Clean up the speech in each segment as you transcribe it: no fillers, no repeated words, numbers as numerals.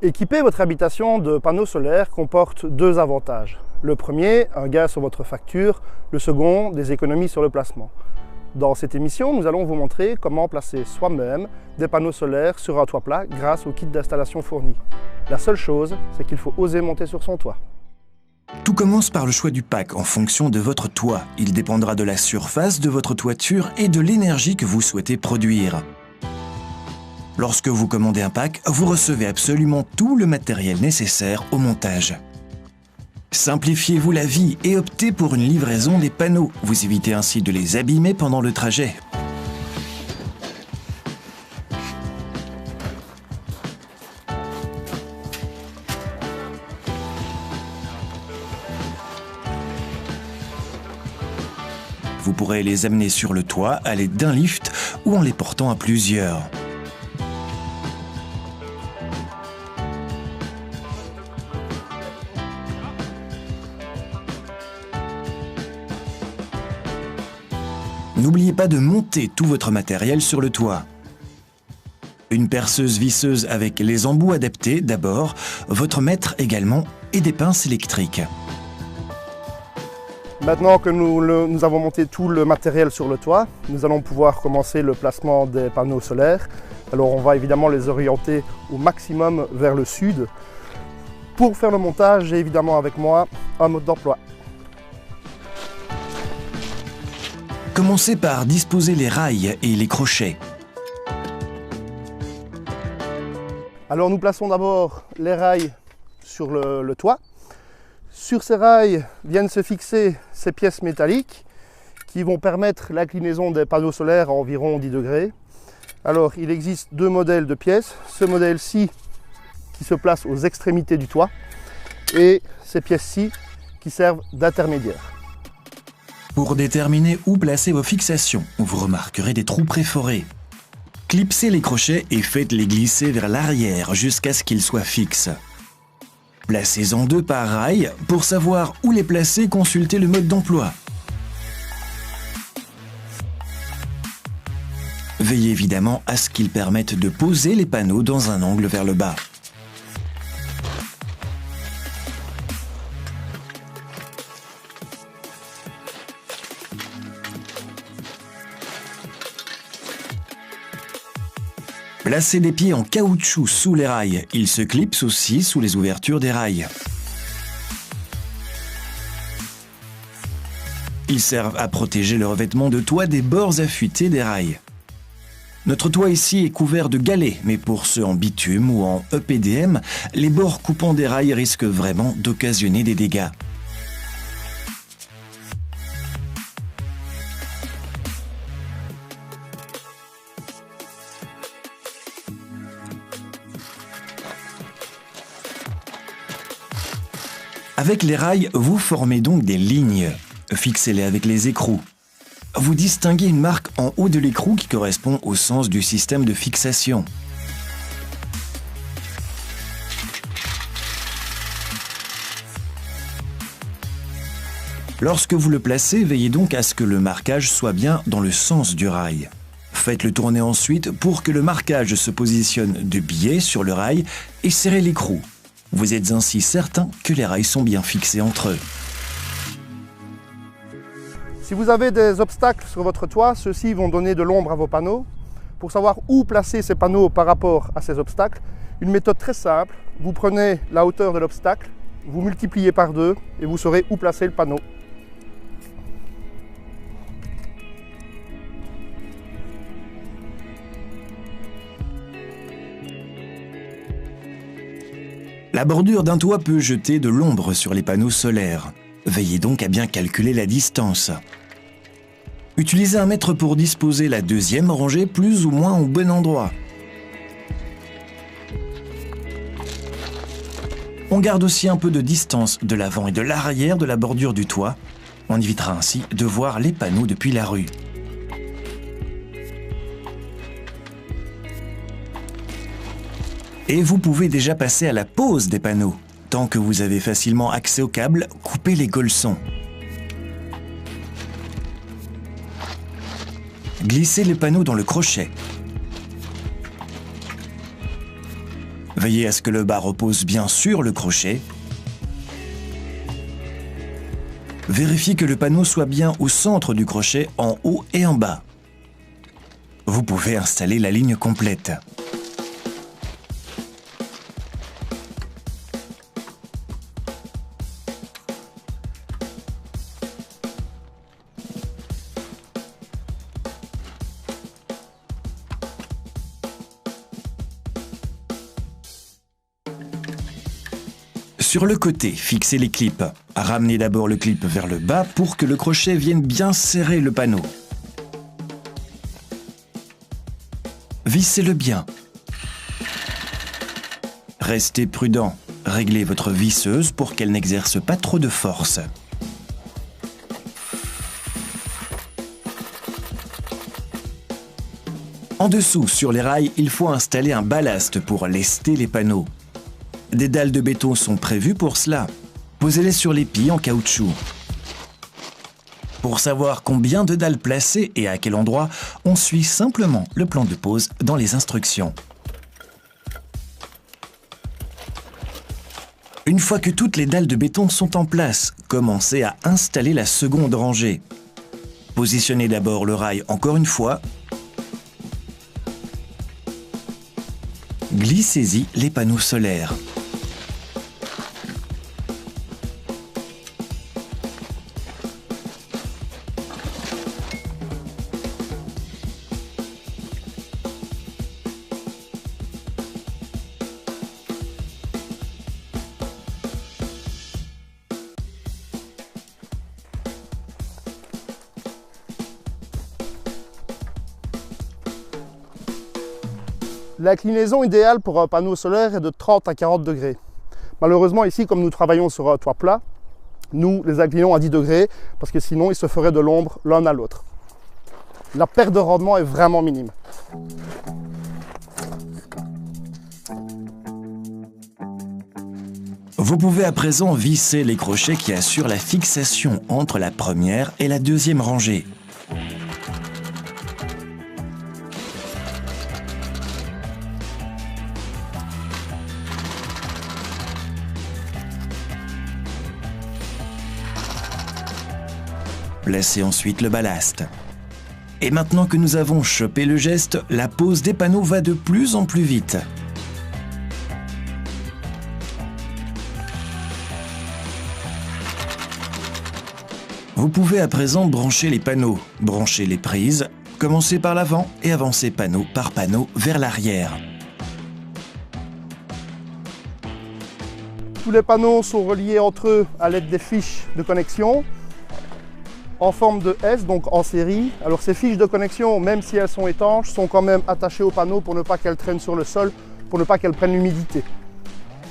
Équiper votre habitation de panneaux solaires comporte deux avantages. Le premier, un gain sur votre facture. Le second, des économies sur le placement. Dans cette émission, nous allons vous montrer comment placer soi-même des panneaux solaires sur un toit plat grâce au kit d'installation fourni. La seule chose, c'est qu'il faut oser monter sur son toit. Tout commence par le choix du pack en fonction de votre toit. Il dépendra de la surface de votre toiture et de l'énergie que vous souhaitez produire. Lorsque vous commandez un pack, vous recevez absolument tout le matériel nécessaire au montage. Simplifiez-vous la vie et optez pour une livraison des panneaux. Vous évitez ainsi de les abîmer pendant le trajet. Vous pourrez les amener sur le toit à l'aide d'un lift ou en les portant à plusieurs. N'oubliez pas de monter tout votre matériel sur le toit. Une perceuse visseuse avec les embouts adaptés d'abord, votre mètre également et des pinces électriques. Maintenant que nous avons monté tout le matériel sur le toit, nous allons pouvoir commencer le placement des panneaux solaires. Alors on va évidemment les orienter au maximum vers le sud. Pour faire le montage, j'ai évidemment avec moi un mode d'emploi. Commencez par disposer les rails et les crochets. Alors nous plaçons d'abord les rails sur le toit. Sur ces rails viennent se fixer ces pièces métalliques qui vont permettre l'inclinaison des panneaux solaires à environ 10 degrés. Alors il existe deux modèles de pièces. Ce modèle-ci qui se place aux extrémités du toit et ces pièces-ci qui servent d'intermédiaire. Pour déterminer où placer vos fixations, vous remarquerez des trous préforés. Clipsez les crochets et faites-les glisser vers l'arrière jusqu'à ce qu'ils soient fixes. Placez-en deux par rail. Pour savoir où les placer, consultez le mode d'emploi. Veillez évidemment à ce qu'ils permettent de poser les panneaux dans un angle vers le bas. Placez des pieds en caoutchouc sous les rails. Ils se clipsent aussi sous les ouvertures des rails. Ils servent à protéger le revêtement de toit des bords affûtés des rails. Notre toit ici est couvert de galets, mais pour ceux en bitume ou en EPDM, les bords coupants des rails risquent vraiment d'occasionner des dégâts. Avec les rails, vous formez donc des lignes. Fixez-les avec les écrous. Vous distinguez une marque en haut de l'écrou qui correspond au sens du système de fixation. Lorsque vous le placez, veillez donc à ce que le marquage soit bien dans le sens du rail. Faites-le tourner ensuite pour que le marquage se positionne de biais sur le rail et serrez l'écrou. Vous êtes ainsi certain que les rails sont bien fixés entre eux. Si vous avez des obstacles sur votre toit, ceux-ci vont donner de l'ombre à vos panneaux. Pour savoir où placer ces panneaux par rapport à ces obstacles, une méthode très simple, vous prenez la hauteur de l'obstacle, vous multipliez par 2 et vous saurez où placer le panneau. La bordure d'un toit peut jeter de l'ombre sur les panneaux solaires. Veillez donc à bien calculer la distance. Utilisez un mètre pour disposer la deuxième rangée plus ou moins au bon endroit. On garde aussi un peu de distance de l'avant et de l'arrière de la bordure du toit. On évitera ainsi de voir les panneaux depuis la rue. Et vous pouvez déjà passer à la pose des panneaux. Tant que vous avez facilement accès au câble, coupez les colsons. Glissez les panneaux dans le crochet. Veillez à ce que le bas repose bien sur le crochet. Vérifiez que le panneau soit bien au centre du crochet, en haut et en bas. Vous pouvez installer la ligne complète. Sur le côté, fixez les clips. Ramenez d'abord le clip vers le bas pour que le crochet vienne bien serrer le panneau. Vissez-le bien. Restez prudent. Réglez votre visseuse pour qu'elle n'exerce pas trop de force. En dessous, sur les rails, il faut installer un ballast pour lester les panneaux. Des dalles de béton sont prévues pour cela. Posez-les sur l'épi en caoutchouc. Pour savoir combien de dalles placer et à quel endroit, on suit simplement le plan de pose dans les instructions. Une fois que toutes les dalles de béton sont en place, commencez à installer la seconde rangée. Positionnez d'abord le rail encore une fois. Glissez-y les panneaux solaires. L'inclinaison idéale pour un panneau solaire est de 30 à 40 degrés. Malheureusement ici, comme nous travaillons sur un toit plat, nous les inclinons à 10 degrés parce que sinon il se ferait de l'ombre l'un à l'autre. La perte de rendement est vraiment minime. Vous pouvez à présent visser les crochets qui assurent la fixation entre la première et la deuxième rangée. Placez ensuite le ballast. Et maintenant que nous avons chopé le geste, la pose des panneaux va de plus en plus vite. Vous pouvez à présent brancher les panneaux, brancher les prises, commencer par l'avant et avancer panneau par panneau vers l'arrière. Tous les panneaux sont reliés entre eux à l'aide des fiches de connexion en forme de S, donc en série. Alors ces fiches de connexion, même si elles sont étanches, sont quand même attachées au panneau pour ne pas qu'elles traînent sur le sol, pour ne pas qu'elles prennent l'humidité.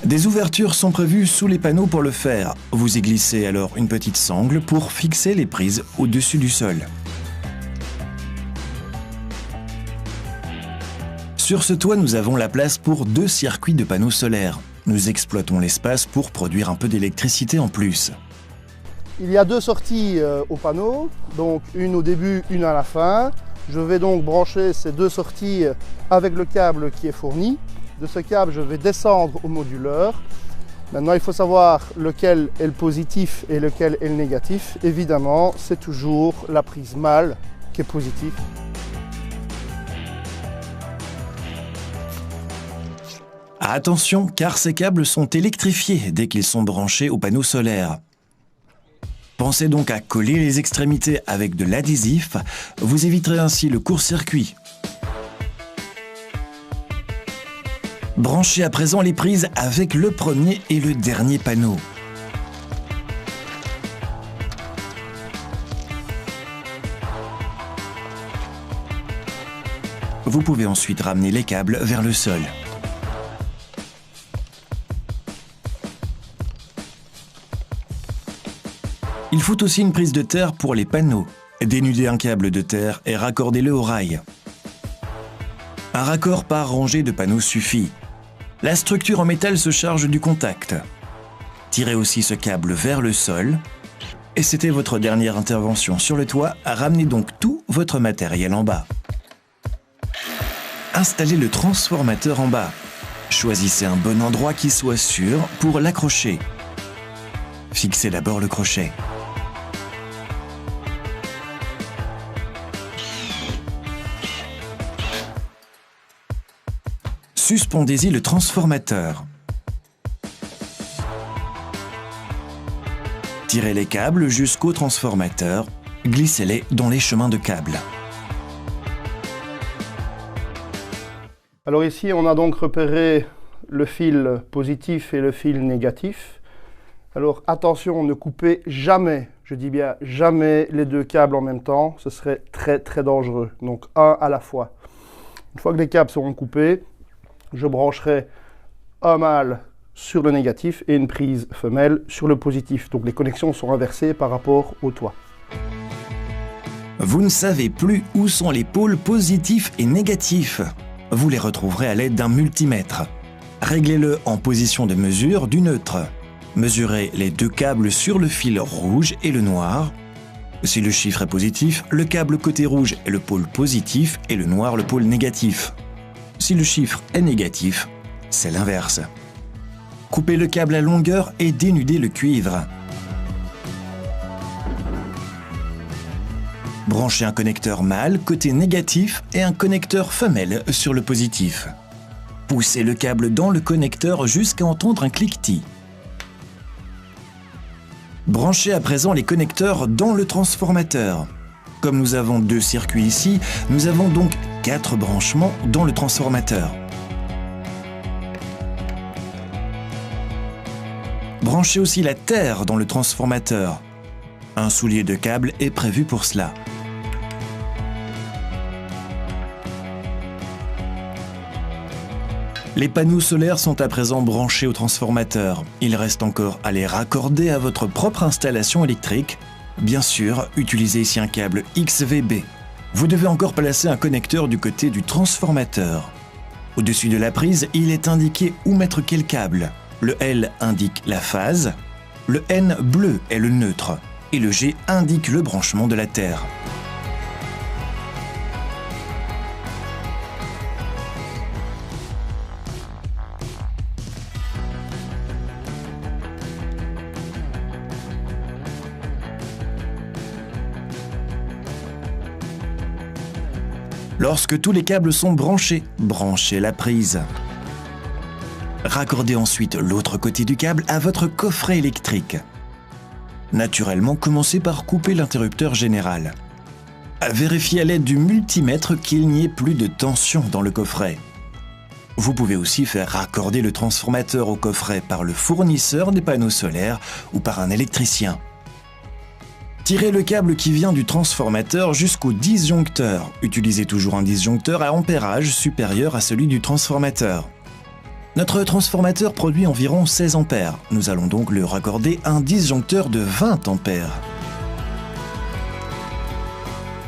Des ouvertures sont prévues sous les panneaux pour le faire. Vous y glissez alors une petite sangle pour fixer les prises au-dessus du sol. Sur ce toit, nous avons la place pour 2 circuits de panneaux solaires. Nous exploitons l'espace pour produire un peu d'électricité en plus. Il y a 2 sorties au panneau, donc une au début, une à la fin. Je vais donc brancher ces 2 sorties avec le câble qui est fourni. De ce câble, je vais descendre au moduleur. Maintenant, il faut savoir lequel est le positif et lequel est le négatif. Évidemment, c'est toujours la prise mâle qui est positive. Attention, car ces câbles sont électrifiés dès qu'ils sont branchés au panneau solaire. Pensez donc à coller les extrémités avec de l'adhésif. Vous éviterez ainsi le court-circuit. Branchez à présent les prises avec le premier et le dernier panneau. Vous pouvez ensuite ramener les câbles vers le sol. Il faut aussi une prise de terre pour les panneaux. Dénudez un câble de terre et raccordez-le au rail. Un raccord par rangée de panneaux suffit. La structure en métal se charge du contact. Tirez aussi ce câble vers le sol. Et c'était votre dernière intervention sur le toit. Ramenez donc tout votre matériel en bas. Installez le transformateur en bas. Choisissez un bon endroit qui soit sûr pour l'accrocher. Fixez d'abord le crochet. Suspendez-y le transformateur. Tirez les câbles jusqu'au transformateur. Glissez-les dans les chemins de câbles. Alors ici, on a donc repéré le fil positif et le fil négatif. Alors attention, ne coupez jamais, je dis bien jamais, les deux câbles en même temps. Ce serait très très dangereux. Donc un à la fois. Une fois que les câbles seront coupés, je brancherai un mâle sur le négatif et une prise femelle sur le positif. Donc les connexions sont inversées par rapport au toit. Vous ne savez plus où sont les pôles positifs et négatifs. Vous les retrouverez à l'aide d'un multimètre. Réglez-le en position de mesure du neutre. Mesurez les deux câbles sur le fil rouge et le noir. Si le chiffre est positif, le câble côté rouge est le pôle positif et le noir le pôle négatif. Si le chiffre est négatif, c'est l'inverse. Coupez le câble à longueur et dénudez le cuivre. Branchez un connecteur mâle côté négatif et un connecteur femelle sur le positif. Poussez le câble dans le connecteur jusqu'à entendre un cliquetis. Branchez à présent les connecteurs dans le transformateur. Comme nous avons 2 circuits ici, nous avons donc 4 branchements dans le transformateur. Branchez aussi la terre dans le transformateur. Un soulier de câble est prévu pour cela. Les panneaux solaires sont à présent branchés au transformateur. Il reste encore à les raccorder à votre propre installation électrique. Bien sûr, utilisez ici un câble XVB. Vous devez encore placer un connecteur du côté du transformateur. Au-dessus de la prise, il est indiqué où mettre quel câble. Le L indique la phase, le N bleu est le neutre et le G indique le branchement de la terre. Lorsque tous les câbles sont branchés, branchez la prise. Raccordez ensuite l'autre côté du câble à votre coffret électrique. Naturellement, commencez par couper l'interrupteur général. Vérifiez à l'aide du multimètre qu'il n'y ait plus de tension dans le coffret. Vous pouvez aussi faire raccorder le transformateur au coffret par le fournisseur des panneaux solaires ou par un électricien. Tirez le câble qui vient du transformateur jusqu'au disjoncteur. Utilisez toujours un disjoncteur à ampérage supérieur à celui du transformateur. Notre transformateur produit environ 16 ampères. Nous allons donc le raccorder à un disjoncteur de 20 ampères.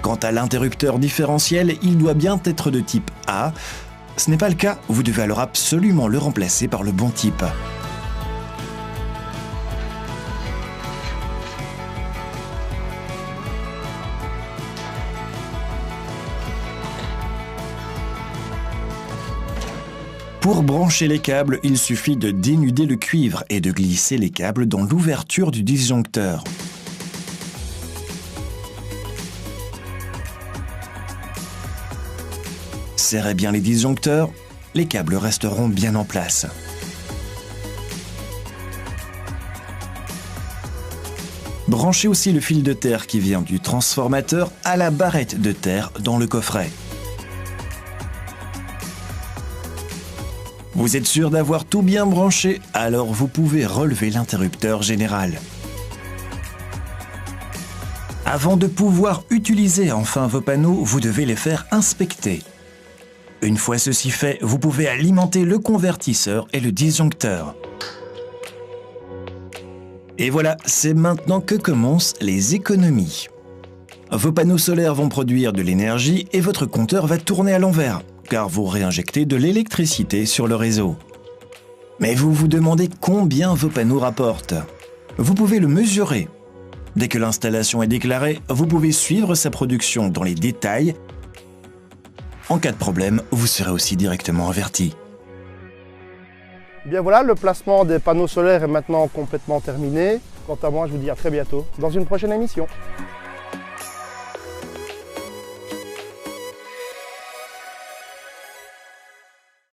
Quant à l'interrupteur différentiel, il doit bien être de type A. Ce n'est pas le cas, vous devez alors absolument le remplacer par le bon type. Pour brancher les câbles, il suffit de dénuder le cuivre et de glisser les câbles dans l'ouverture du disjoncteur. Serrez bien les disjoncteurs, les câbles resteront bien en place. Branchez aussi le fil de terre qui vient du transformateur à la barrette de terre dans le coffret. Vous êtes sûr d'avoir tout bien branché, alors vous pouvez relever l'interrupteur général. Avant de pouvoir utiliser enfin vos panneaux, vous devez les faire inspecter. Une fois ceci fait, vous pouvez alimenter le convertisseur et le disjoncteur. Et voilà, c'est maintenant que commencent les économies. Vos panneaux solaires vont produire de l'énergie et votre compteur va tourner à l'envers, car vous réinjectez de l'électricité sur le réseau. Mais vous vous demandez combien vos panneaux rapportent. Vous pouvez le mesurer. Dès que l'installation est déclarée, vous pouvez suivre sa production dans les détails. En cas de problème, vous serez aussi directement averti. Bien voilà, le placement des panneaux solaires est maintenant complètement terminé. Quant à moi, je vous dis à très bientôt dans une prochaine émission.